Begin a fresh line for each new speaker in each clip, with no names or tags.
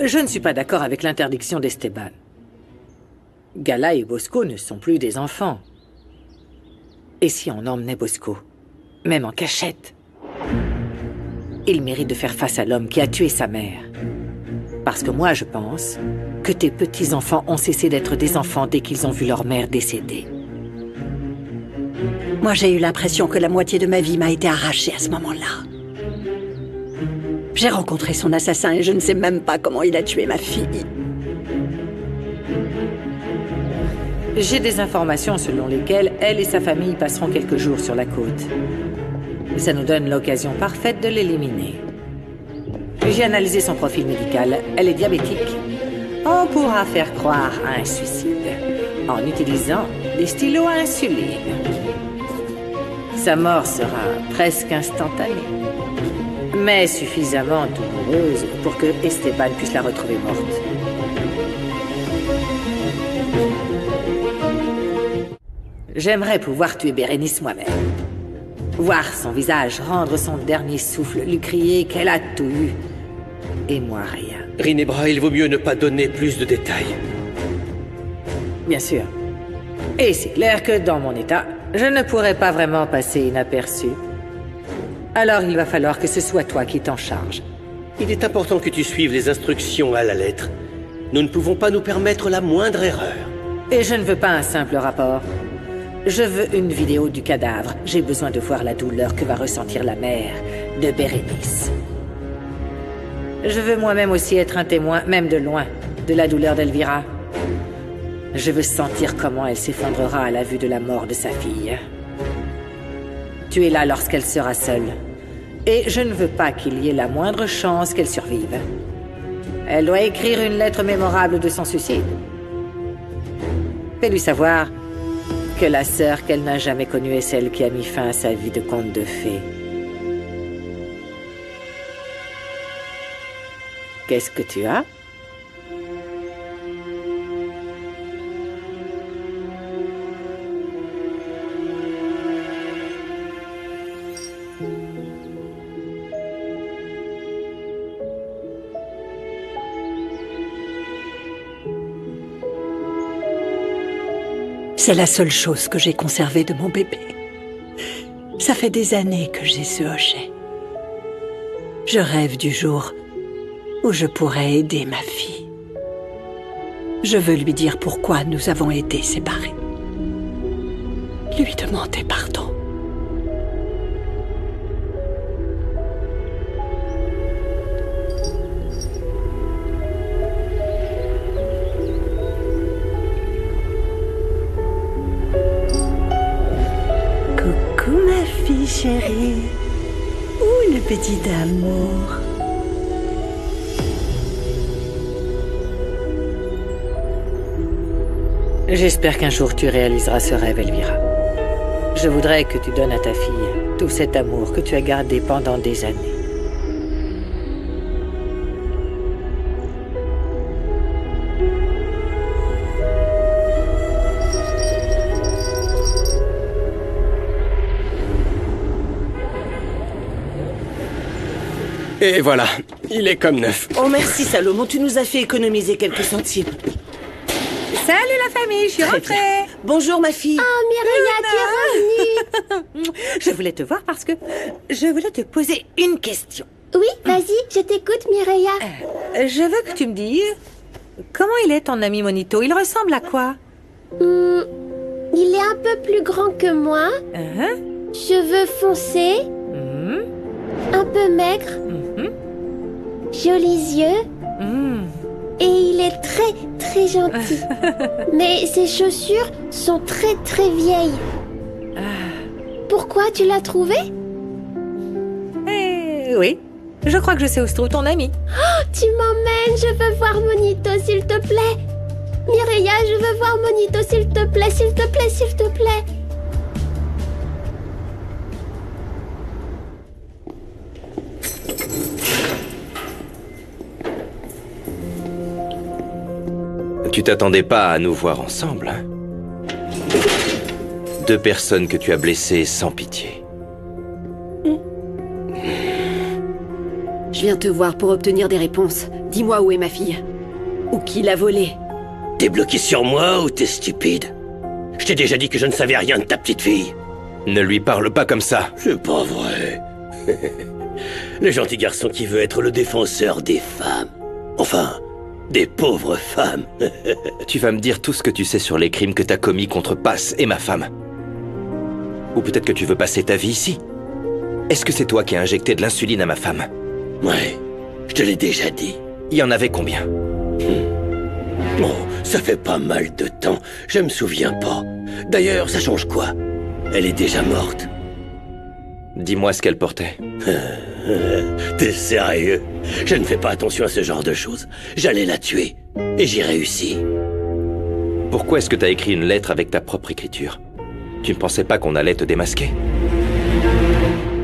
Je ne suis pas d'accord avec l'interdiction d'Esteban. Gala et Bosco ne sont plus des enfants. Et si on emmenait Bosco, même en cachette, il mérite de faire face à l'homme qui a tué sa mère. Parce que moi, je pense que tes petits-enfants ont cessé d'être des enfants dès qu'ils ont vu leur mère décédée.
Moi, j'ai eu l'impression que la moitié de ma vie m'a été arrachée à ce moment-là. J'ai rencontré son assassin et je ne sais même pas comment il a tué ma fille.
J'ai des informations selon lesquelles elle et sa famille passeront quelques jours sur la côte. Ça nous donne l'occasion parfaite de l'éliminer. J'ai analysé son profil médical. Elle est diabétique. On pourra faire croire à un suicide en utilisant des stylos à insuline. Sa mort sera presque instantanée, mais suffisamment douloureuse pour que Esteban puisse la retrouver morte. J'aimerais pouvoir tuer Bérénice moi-même. Voir son visage rendre son dernier souffle, lui crier qu'elle a tout eu. Et moi, rien.
Rinebra, il vaut mieux ne pas donner plus de détails.
Bien sûr. Et c'est clair que dans mon état, je ne pourrais pas vraiment passer inaperçu. Alors il va falloir que ce soit toi qui t'en charges.
Il est important que tu suives les instructions à la lettre. Nous ne pouvons pas nous permettre la moindre erreur.
Et je ne veux pas un simple rapport. Je veux une vidéo du cadavre. J'ai besoin de voir la douleur que va ressentir la mère de Bérénice. Je veux moi-même aussi être un témoin, même de loin, de la douleur d'Elvira. Je veux sentir comment elle s'effondrera à la vue de la mort de sa fille. Tu es là lorsqu'elle sera seule. Et je ne veux pas qu'il y ait la moindre chance qu'elle survive. Elle doit écrire une lettre mémorable de son suicide. Fais-lui savoir que la sœur qu'elle n'a jamais connue est celle qui a mis fin à sa vie de conte de fées. Qu'est-ce que tu as ?
C'est la seule chose que j'ai conservée de mon bébé. Ça fait des années que j'ai ce hochet. Je rêve du jour où je pourrai aider ma fille. Je veux lui dire pourquoi nous avons été séparés. Lui demander pardon. Coucou ma fille chérie. Ouh, le petit amour.
J'espère qu'un jour tu réaliseras ce rêve, Elvira. Je voudrais que tu donnes à ta fille tout cet amour que tu as gardé pendant des années.
Et voilà, il est comme neuf.
Oh merci Salomon, tu nous as fait économiser quelques centimes.
Salut la famille, je suis rentrée.
Bonjour ma fille.
Oh, Mireia, tu es revenue.
Je voulais te voir parce que je voulais te poser une question.
Oui, vas-y, je t'écoute, Mireia.
Je veux que tu me dises comment il est ton ami Monito. Il ressemble à quoi?
Il est un peu plus grand que moi. Cheveux foncés. Un peu maigre. Jolis yeux. Et il est très, très gentil. Mais ses chaussures sont très, très vieilles. Pourquoi tu l'as trouvé?
Oui, je crois que je sais où se trouve ton ami.
Oh, tu m'emmènes, je veux voir Monito, s'il te plaît. Mireia, je veux voir Monito, s'il te plaît, s'il te plaît, s'il te plaît.
Tu t'attendais pas à nous voir ensemble, hein? Deux personnes que tu as blessées sans pitié.
Je viens te voir pour obtenir des réponses. Dis-moi où est ma fille. Ou qui l'a volée.
T'es bloqué sur moi ou t'es stupide? Je t'ai déjà dit que je ne savais rien de ta petite fille.
Ne lui parle pas comme ça.
C'est pas vrai. Le gentil garçon qui veut être le défenseur des femmes. Enfin, des pauvres femmes.
Tu vas me dire tout ce que tu sais sur les crimes que t'as commis contre Paz et ma femme. Ou peut-être que tu veux passer ta vie ici. Est-ce que c'est toi qui as injecté de l'insuline à ma femme?
Ouais, je te l'ai déjà dit.
Il y en avait combien?
Oh, ça fait pas mal de temps, je me souviens pas. D'ailleurs, ça change quoi? Elle est déjà morte.
Dis-moi ce qu'elle portait.
T'es sérieux? Je ne fais pas attention à ce genre de choses. J'allais la tuer, et j'y réussis.
Pourquoi est-ce que t'as écrit une lettre avec ta propre écriture? Tu ne pensais pas qu'on allait te démasquer?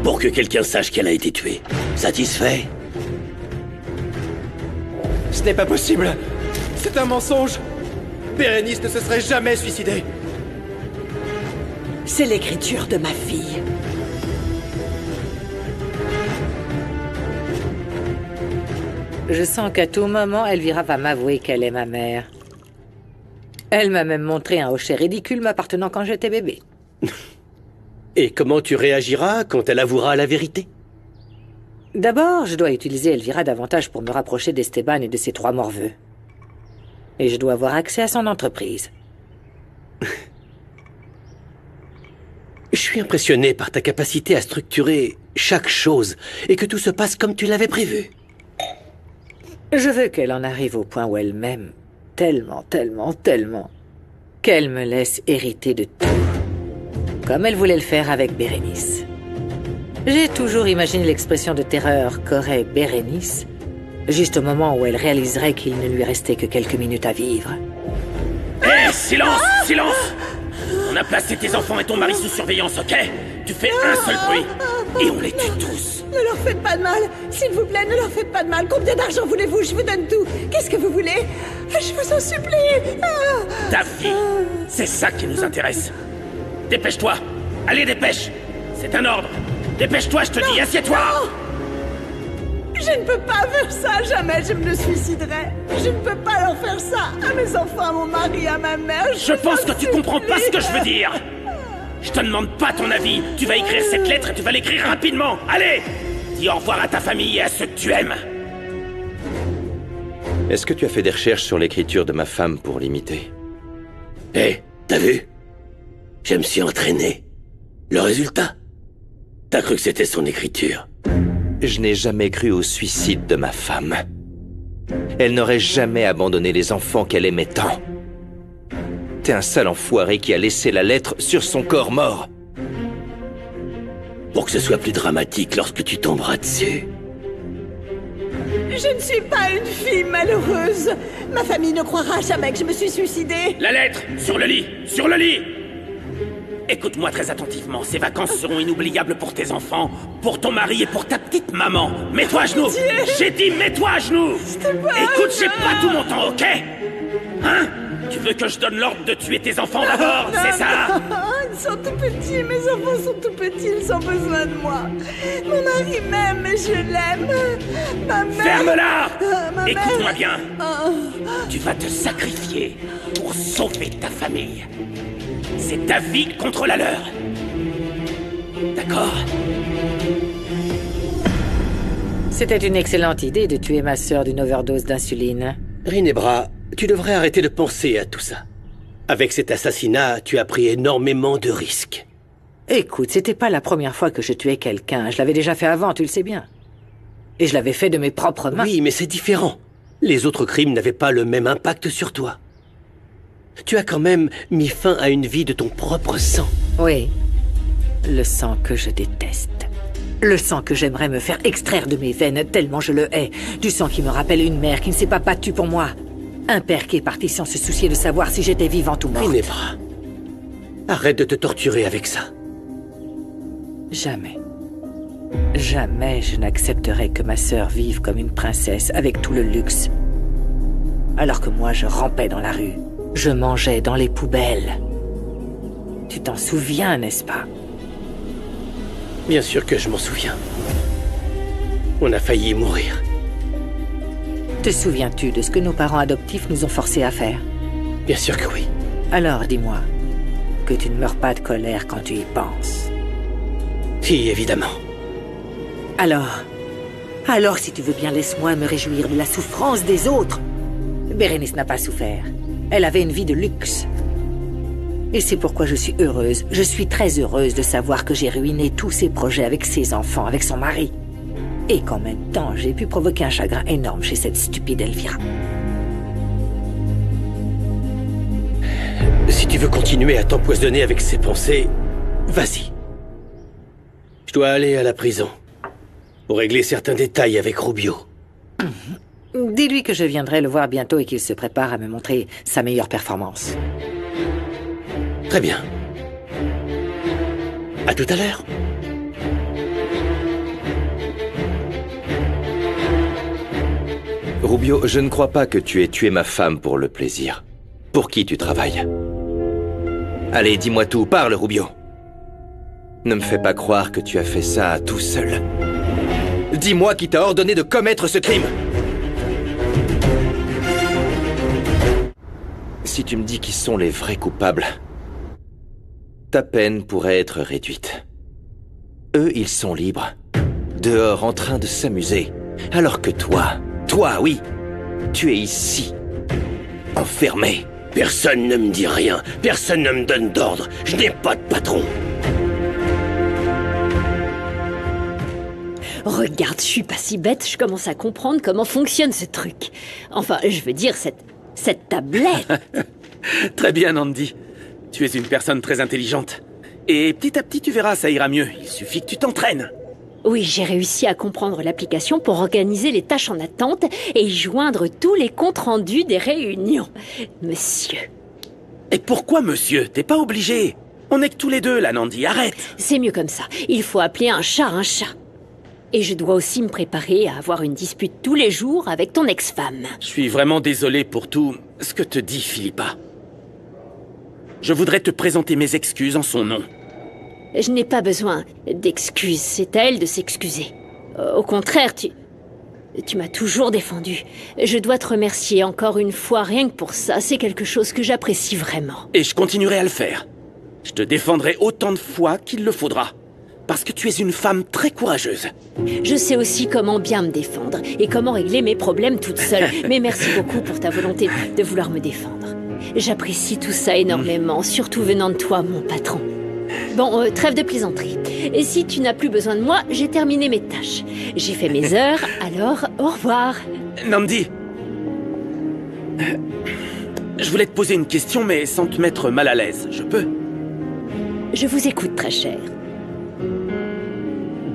Pour que quelqu'un sache qu'elle a été tuée. Satisfait?
Ce n'est pas possible! C'est un mensonge! Bérénice ne se serait jamais suicidée!
C'est l'écriture de ma fille.
Je sens qu'à tout moment, Elvira va m'avouer qu'elle est ma mère. Elle m'a même montré un hochet ridicule m'appartenant quand j'étais bébé.
Et comment tu réagiras quand elle avouera la vérité?
D'abord, je dois utiliser Elvira davantage pour me rapprocher d'Esteban et de ses 3 morveux. Et je dois avoir accès à son entreprise.
Je suis impressionné par ta capacité à structurer chaque chose et que tout se passe comme tu l'avais prévu.
Je veux qu'elle en arrive au point où elle m'aime tellement, tellement, tellement qu'elle me laisse hériter de tout. Comme elle voulait le faire avec Bérénice. J'ai toujours imaginé l'expression de terreur qu'aurait Bérénice, juste au moment où elle réaliserait qu'il ne lui restait que quelques minutes à vivre.
Hé, silence, silence! On a placé tes enfants et ton mari sous surveillance, ok? Tu fais un seul bruit, et on les tue tous.
Ne leur faites pas de mal. S'il vous plaît, ne leur faites pas de mal. Combien d'argent voulez-vous? Je vous donne tout. Qu'est-ce que vous voulez? Je vous en supplie.
Ta vie, c'est ça qui nous intéresse. Dépêche-toi. Allez, dépêche. C'est un ordre. Dépêche-toi, je te dis, assieds-toi.
Je ne peux pas faire ça. Jamais je me le suiciderai. Je ne peux pas leur faire ça. À mes enfants, à mon mari, à ma mère.
Je pense que tu comprends pas ce que je veux dire. Je te demande pas ton avis. Tu vas écrire cette lettre et tu vas l'écrire rapidement. Allez, dis au revoir à ta famille et à ceux que tu aimes.
Est-ce que tu as fait des recherches sur l'écriture de ma femme pour l'imiter?
Hé, t'as vu? Je me suis entraîné. Le résultat? T'as cru que c'était son écriture?
Je n'ai jamais cru au suicide de ma femme. Elle n'aurait jamais abandonné les enfants qu'elle aimait tant. T'es un sale enfoiré qui a laissé la lettre sur son corps mort.
Pour que ce soit plus dramatique lorsque tu tomberas dessus.
Je ne suis pas une fille malheureuse. Ma famille ne croira jamais que je me suis suicidée.
La lettre, sur le lit, sur le lit. Écoute-moi très attentivement, ces vacances seront inoubliables pour tes enfants, pour ton mari et pour ta petite maman. Mets-toi à genoux. J'ai dit mets-toi à genoux. Écoute, j'ai pas tout mon temps, ok? Hein? Tu veux que je donne l'ordre de tuer tes enfants d'abord, c'est ça?
Ils sont tout petits, mes enfants sont tout petits, ils ont besoin de moi. Mon mari m'aime et je l'aime. Ma mère...
Ferme-la! Écoute-moi bien. Tu vas te sacrifier pour sauver ta famille. C'est ta vie contre la leur. D'accord?
C'était une excellente idée de tuer ma sœur d'une overdose d'insuline.
Rinebra, tu devrais arrêter de penser à tout ça. Avec cet assassinat, tu as pris énormément de risques.
Écoute, c'était pas la première fois que je tuais quelqu'un. Je l'avais déjà fait avant, tu le sais bien. Et je l'avais fait de mes propres mains.
Oui, mais c'est différent. Les autres crimes n'avaient pas le même impact sur toi. Tu as quand même mis fin à une vie de ton propre sang.
Oui. Le sang que je déteste. Le sang que j'aimerais me faire extraire de mes veines tellement je le hais. Du sang qui me rappelle une mère qui ne s'est pas battue pour moi. Un père qui est parti sans se soucier de savoir si j'étais vivante ou morte.
Ginevra, arrête de te torturer avec ça.
Jamais. Jamais je n'accepterai que ma sœur vive comme une princesse avec tout le luxe. Alors que moi je rampais dans la rue. Je mangeais dans les poubelles. Tu t'en souviens, n'est-ce pas?
Bien sûr que je m'en souviens. On a failli mourir.
Te souviens-tu de ce que nos parents adoptifs nous ont forcés à faire?
Bien sûr que oui.
Alors dis-moi que tu ne meurs pas de colère quand tu y penses.
Si, évidemment.
Alors si tu veux bien, laisse-moi me réjouir de la souffrance des autres. Bérénice n'a pas souffert. Elle avait une vie de luxe. Et c'est pourquoi je suis heureuse. Je suis très heureuse de savoir que j'ai ruiné tous ses projets avec ses enfants, avec son mari. Et qu'en même temps, j'ai pu provoquer un chagrin énorme chez cette stupide Elvira.
Si tu veux continuer à t'empoisonner avec ces pensées, vas-y. Je dois aller à la prison pour régler certains détails avec Rubio.
Dis-lui que je viendrai le voir bientôt et qu'il se prépare à me montrer sa meilleure performance.
Très bien. À tout à l'heure.
Rubio, je ne crois pas que tu aies tué ma femme pour le plaisir. Pour qui tu travailles? Allez, dis-moi tout, parle, Rubio. Ne me fais pas croire que tu as fait ça tout seul. Dis-moi qui t'a ordonné de commettre ce crime. Si tu me dis qui sont les vrais coupables, ta peine pourrait être réduite. Eux, ils sont libres, dehors en train de s'amuser, alors que toi, oui, tu es ici, enfermé.
Personne ne me dit rien, personne ne me donne d'ordre, je n'ai pas de patron.
Regarde, je suis pas si bête, je commence à comprendre comment fonctionne ce truc. Enfin, je veux dire, cette tablette.
Très bien, Andy. Tu es une personne très intelligente. Et petit à petit, tu verras, ça ira mieux. Il suffit que tu t'entraînes.
Oui, j'ai réussi à comprendre l'application pour organiser les tâches en attente et y joindre tous les comptes rendus des réunions. Monsieur.
Et pourquoi, monsieur? T'es pas obligé. On est que tous les deux, là, Andy. Arrête.
C'est mieux comme ça. Il faut appeler un chat. Et je dois aussi me préparer à avoir une dispute tous les jours avec ton ex-femme.
Je suis vraiment désolé pour tout ce que te dit Philippa. Je voudrais te présenter mes excuses en son nom.
Je n'ai pas besoin d'excuses, c'est à elle de s'excuser. Au contraire, tu m'as toujours défendu. Je dois te remercier encore une fois, rien que pour ça. C'est quelque chose que j'apprécie vraiment.
Et je continuerai à le faire. Je te défendrai autant de fois qu'il le faudra. Parce que tu es une femme très courageuse.
Je sais aussi comment bien me défendre et comment régler mes problèmes toute seule. Mais merci beaucoup pour ta volonté de vouloir me défendre. J'apprécie tout ça énormément, surtout venant de toi, mon patron. Bon, trêve de plaisanterie. Et si tu n'as plus besoin de moi, j'ai terminé mes tâches. J'ai fait mes heures, alors au revoir.
Nandi, je voulais te poser une question, mais sans te mettre mal à l'aise. Je peux?
Je vous écoute, très cher.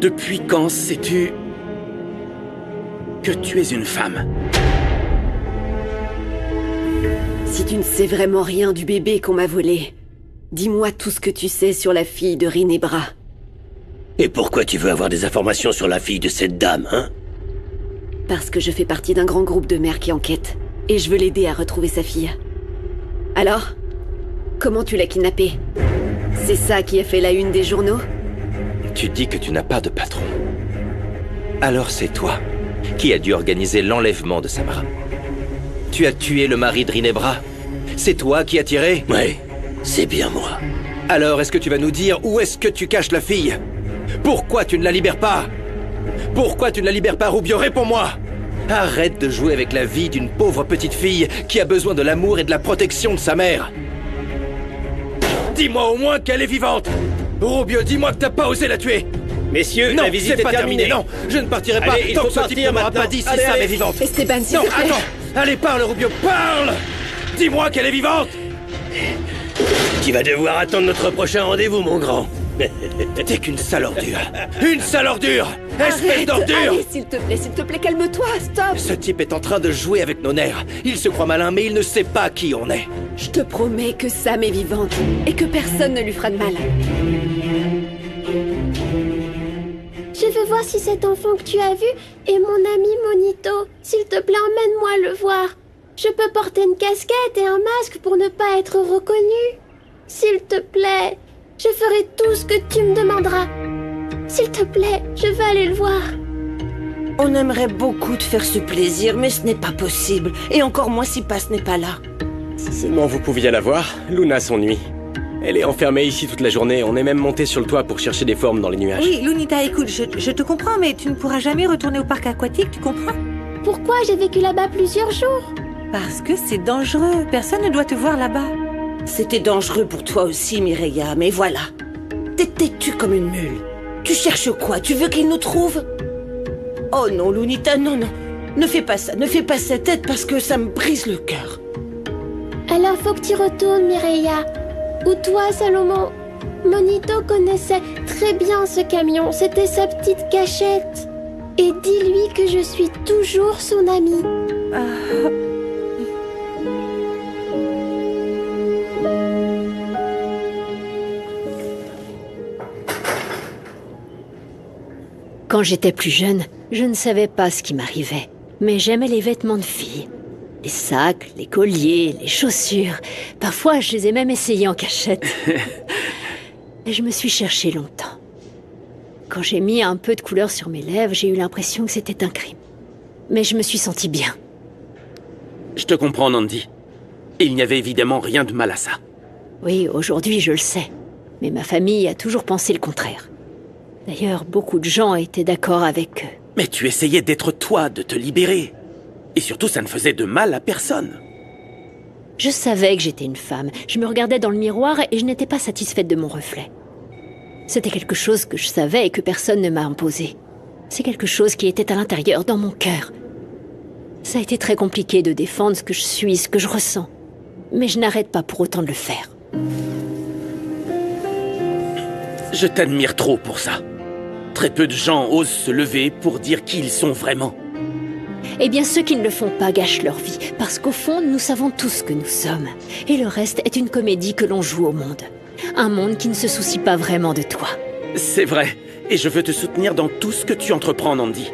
Depuis quand sais-tu que tu es une femme?
Si tu ne sais vraiment rien du bébé qu'on m'a volé, dis-moi tout ce que tu sais sur la fille de Rinebra.
Et pourquoi tu veux avoir des informations sur la fille de cette dame, hein?
Parce que je fais partie d'un grand groupe de mères qui enquêtent, et je veux l'aider à retrouver sa fille. Alors, comment tu l'as kidnappée? C'est ça qui a fait la une des journaux?
Tu dis que tu n'as pas de patron. Alors c'est toi qui as dû organiser l'enlèvement de Samara. Tu as tué le mari de Rinebra. C'est toi qui as tiré?
Oui, c'est bien moi.
Alors est-ce que tu vas nous dire où est-ce que tu caches la fille? Pourquoi tu ne la libères pas? Pourquoi tu ne la libères pas, Rubio? Réponds-moi! Arrête de jouer avec la vie d'une pauvre petite fille qui a besoin de l'amour et de la protection de sa mère. Dis-moi au moins qu'elle est vivante! Rubio, dis-moi que t'as pas osé la tuer!
Messieurs,
non,
la visite
c'est pas
est terminée.
Non, je ne partirai pas
Allez, il
tant
faut
que ce type
partir
ne m'aura
maintenant.
pas dit si
Allez,
Sam
allez.
est vivante.
Esteban, s'il
Non,
te plaît.
attends! Allez, parle, Rubio, parle! Dis-moi qu'elle est vivante!
Tu vas devoir attendre notre prochain rendez-vous, mon grand.
T'es qu'une sale ordure! Une sale ordure! Espèce d'ordure!
Allez, s'il te plaît, calme-toi, stop!
Ce type est en train de jouer avec nos nerfs. Il se croit malin, mais il ne sait pas qui on est.
Je te promets que Sam est vivante, et que personne ne lui fera de mal.
Je veux voir si cet enfant que tu as vu est mon ami Monito. S'il te plaît, emmène-moi le voir. Je peux porter une casquette et un masque pour ne pas être reconnu. S'il te plaît, je ferai tout ce que tu me demanderas. S'il te plaît, je veux aller le voir.
On aimerait beaucoup te faire ce plaisir, mais ce n'est pas possible. Et encore moins si Paz n'est pas là.
Si seulement vous pouviez la voir, Luna s'ennuie. Elle est enfermée ici toute la journée, on est même monté sur le toit pour chercher des formes dans les nuages.
Oui, Lunita, écoute, je te comprends, mais tu ne pourras jamais retourner au parc aquatique, tu comprends?
Pourquoi j'ai vécu là-bas plusieurs jours?
Parce que c'est dangereux, personne ne doit te voir là-bas.
C'était dangereux pour toi aussi, Mireia, mais voilà. T'es têtue comme une mule. Tu cherches quoi? Tu veux qu'il nous trouve? Oh non, Lunita, non, non. Ne fais pas ça, ne fais pas cette tête parce que ça me brise le cœur.
Alors faut que tu retournes, Mireia. Ou toi, Salomon. Monito connaissait très bien ce camion, c'était sa petite cachette. Et dis-lui que je suis toujours son amie.
Quand j'étais plus jeune, je ne savais pas ce qui m'arrivait. Mais j'aimais les vêtements de filles. Les sacs, les colliers, les chaussures. Parfois, je les ai même essayés en cachette. Et je me suis cherchée longtemps. Quand j'ai mis un peu de couleur sur mes lèvres, j'ai eu l'impression que c'était un crime. Mais je me suis sentie bien.
Je te comprends, Nandi. Il n'y avait évidemment rien de mal à ça.
Oui, aujourd'hui, je le sais. Mais ma famille a toujours pensé le contraire. D'ailleurs, beaucoup de gens étaient d'accord avec eux.
Mais tu essayais d'être toi, de te libérer. Et surtout, ça ne faisait de mal à personne.
Je savais que j'étais une femme. Je me regardais dans le miroir et je n'étais pas satisfaite de mon reflet. C'était quelque chose que je savais et que personne ne m'a imposé. C'est quelque chose qui était à l'intérieur, dans mon cœur. Ça a été très compliqué de défendre ce que je suis, ce que je ressens. Mais je n'arrête pas pour autant de le faire.
Je t'admire trop pour ça. Très peu de gens osent se lever pour dire qui ils sont vraiment.
Eh bien, ceux qui ne le font pas gâchent leur vie, parce qu'au fond, nous savons tous ce que nous sommes. Et le reste est une comédie que l'on joue au monde. Un monde qui ne se soucie pas vraiment de toi.
C'est vrai, et je veux te soutenir dans tout ce que tu entreprends, Nandi.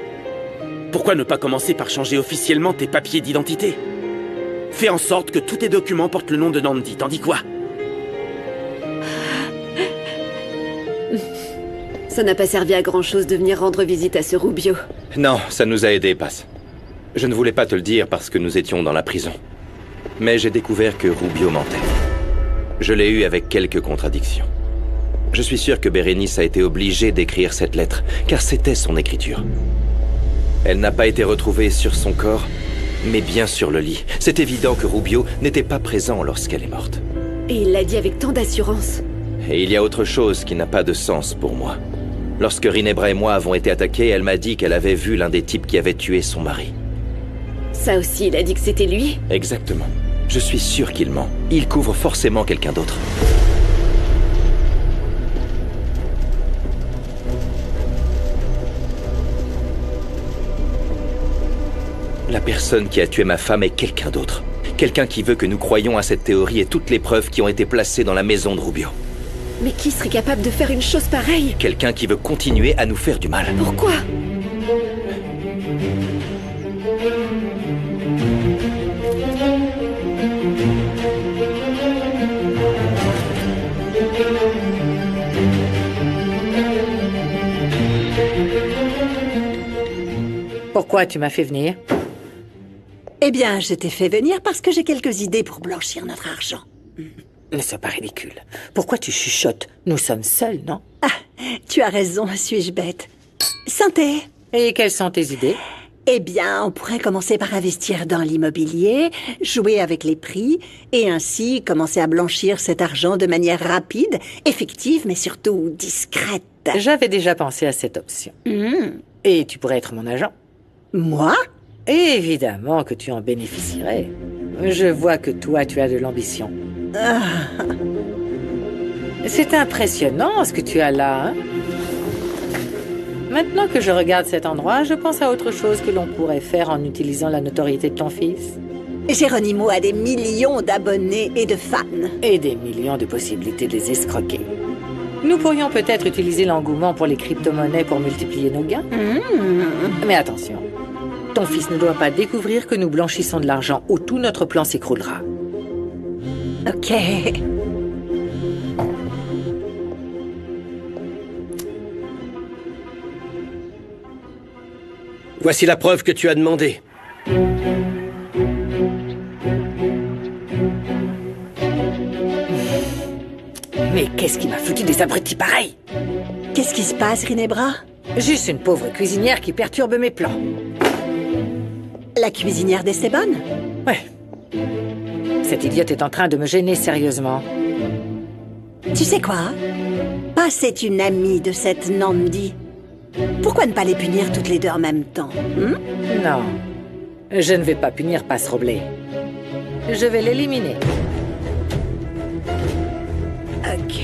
Pourquoi ne pas commencer par changer officiellement tes papiers d'identité? Fais en sorte que tous tes documents portent le nom de Nandi, t'en dis quoi?
Ça n'a pas servi à grand-chose de venir rendre visite à ce Rubio.
Non, ça nous a aidés, Paz. Je ne voulais pas te le dire parce que nous étions dans la prison. Mais j'ai découvert que Rubio mentait. Je l'ai eu avec quelques contradictions. Je suis sûr que Bérénice a été obligée d'écrire cette lettre, car c'était son écriture. Elle n'a pas été retrouvée sur son corps, mais bien sur le lit. C'est évident que Rubio n'était pas présent lorsqu'elle est morte.
Et il l'a dit avec tant d'assurance.
Et il y a autre chose qui n'a pas de sens pour moi. Lorsque Rinebra et moi avons été attaqués, elle m'a dit qu'elle avait vu l'un des types qui avait tué son mari.
Ça aussi, il a dit que c'était lui?
Exactement. Je suis sûr qu'il ment. Il couvre forcément quelqu'un d'autre. La personne qui a tué ma femme est quelqu'un d'autre. Quelqu'un qui veut que nous croyions à cette théorie et toutes les preuves qui ont été placées dans la maison de Rubio.
Mais qui serait capable de faire une chose pareille?
Quelqu'un qui veut continuer à nous faire du mal.
Pourquoi?
Pourquoi tu m'as fait venir?
Eh bien, je t'ai fait venir parce que j'ai quelques idées pour blanchir notre argent.
Ne sois pas ridicule. Pourquoi tu chuchotes? Nous sommes seuls, non?
Ah, tu as raison, suis-je bête. Santé!
Et quelles sont tes idées?
Eh bien, on pourrait commencer par investir dans l'immobilier, jouer avec les prix, et ainsi commencer à blanchir cet argent de manière rapide, effective, mais surtout discrète.
J'avais déjà pensé à cette option. Et tu pourrais être mon agent?
Moi?
Évidemment que tu en bénéficierais. Je vois que toi, tu as de l'ambition. C'est impressionnant ce que tu as là, hein? Maintenant que je regarde cet endroit, je pense à autre chose que l'on pourrait faire en utilisant la notoriété de ton fils.
Geronimo a des millions d'abonnés et de fans.
Et des millions de possibilités de les escroquer. Nous pourrions peut-être utiliser l'engouement pour les crypto-monnaies pour multiplier nos gains. Mais attention, ton fils ne doit pas découvrir que nous blanchissons de l'argent ou tout notre plan s'écroulera.
Ok.
Voici la preuve que tu as demandée.
Mais qu'est-ce qui m'a foutu des abrutis pareils?
Qu'est-ce qui se passe, Rinebra?
Juste une pauvre cuisinière qui perturbe mes plans.
La cuisinière d'Esteban?
Ouais. Cette idiote est en train de me gêner sérieusement.
Tu sais quoi? Pas c'est une amie de cette Nandi. Pourquoi ne pas les punir toutes les deux en même temps?
Non. Je ne vais pas punir Passroblé. Je vais l'éliminer.
Ok.